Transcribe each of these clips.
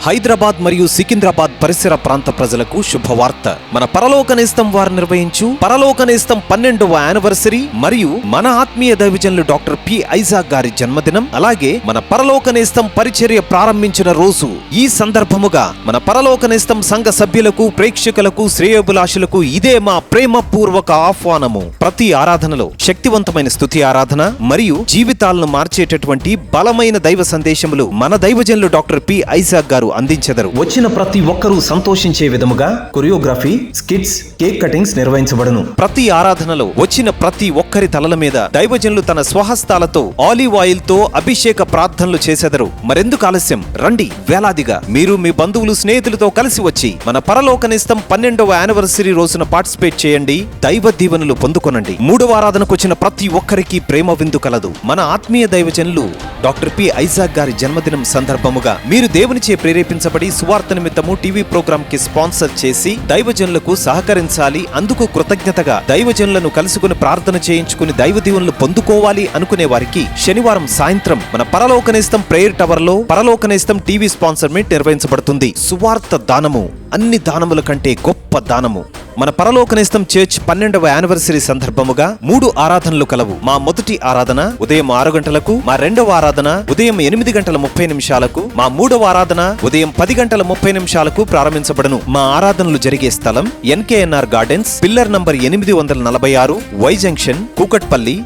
హైదరాబాద్ మరియు సికింద్రాబాద్ పరిసర ప్రాంత ప్రజలకు శుభవార్త. మన పరలోక నేస్తం వారు నిర్వహించు పరలోక నేస్తం 12వ యానివర్సరీ మరియు మన ఆత్మీయ దైవజనులు డాక్టర్ పి ఐజాక్ గారి జన్మదినం, అలాగే మన పరలోక నేస్తం పరిచర్య ప్రారంభించిన రోజు. ఈ సందర్భముగా మన పరలోక నేస్తం సంఘ సభ్యులకు, ప్రేక్షకులకు, శ్రేయోభిలాషులకు ఇదే మా ప్రేమపూర్వక ఆహ్వానము. ప్రతి ఆరాధనలో శక్తివంతమైన స్తుతి ఆరాధన మరియు జీవితాలను మార్చేటటువంటి బలమైన దైవ సందేశములు మన దైవజనులు డాక్టర్ పి ఐజాక్ గారు అందించెదరు. వచ్చిన ప్రతి ఒక్కరూ సంతోషించే విధముగా కొరియోగ్రఫీ, స్కిట్స్, కేక్ కటింగ్స్ నిర్వహించబడును. ప్రతి ఆరాధనలో వచ్చిన ప్రతి ఒక్కరి తలల మీద దైవజనులు తన స్వహస్తాలతో ఆలివ్ ఆయిల్ తో అభిషేక ప్రార్థనలు చేసెదరు. మరెందుకు ఆలస్యం? రండి, వేలాదిగా మీరు మీ బంధువులు, స్నేహితులతో కలిసి వచ్చి మన పరలోక నేస్తం 12వ యానివర్సరీ రోజున పార్టిసిపేట్ చేయండి. దైవ దీవెనలు పొందుకొనండి. 3వ ఆరాధనకు వచ్చిన ప్రతి ఒక్కరికి ప్రేమ విందు కలదు. మన ఆత్మీయ దైవజనులు డాక్టర్ పి ఐజాక్ గారి జన్మదినం సందర్భముగా మీరు దేవునిచే ప్రేరేపించబడి సువార్త నిమిత్తము టీవీ ప్రోగ్రామ్ కి స్పాన్సర్ చేసి దైవజనులకు సహకరించాలి. అందుకు కృతజ్ఞతగా దైవజనులను కలుసుకుని ప్రార్థన చేయించుకుని దైవ దీవెనలు పొందుకోవాలి అనుకునే వారికి శనివారం సాయంత్రం మన పరలోక నేస్తం ప్రేయర్ టవర్ లో పరలోక నేస్తం టీవీ స్పాన్సర్ మీట్ నిర్వహించబడుతుంది. సువార్త దానము అన్ని దానముల కంటే గొప్ప దానము. మన పరలోక నేస్తం చర్చ్ 12వ యానివర్సరీ సందర్భముగా 3 ఆరాధనలు కలవు. మా మొదటి ఆరాధన ఉదయం 6 గంటలకు, మా 2వ ఆరాధన ఉదయం 8 గంటల 30 నిమిషాలకు, మా 3వ ఆరాధన ఉదయం 10 గంటల 30 నిమిషాలకు ప్రారంభించబడును. మా ఆరాధనలు జరిగే స్థలం NKNR gardens, pillar number 846, Y junction, Kukatpally,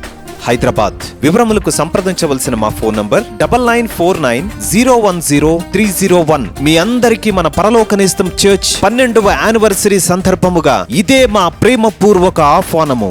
Hyderabad. వివరములకు సంప్రదించవలసిన మా ఫోన్ నంబర్ 9949010301. మీ అందరికీ మన పరలోక నేస్తం చర్చ్ 12వ యానివర్సరీ సందర్భముగా ఇదే మా ప్రేమపూర్వక ఆహ్వానము.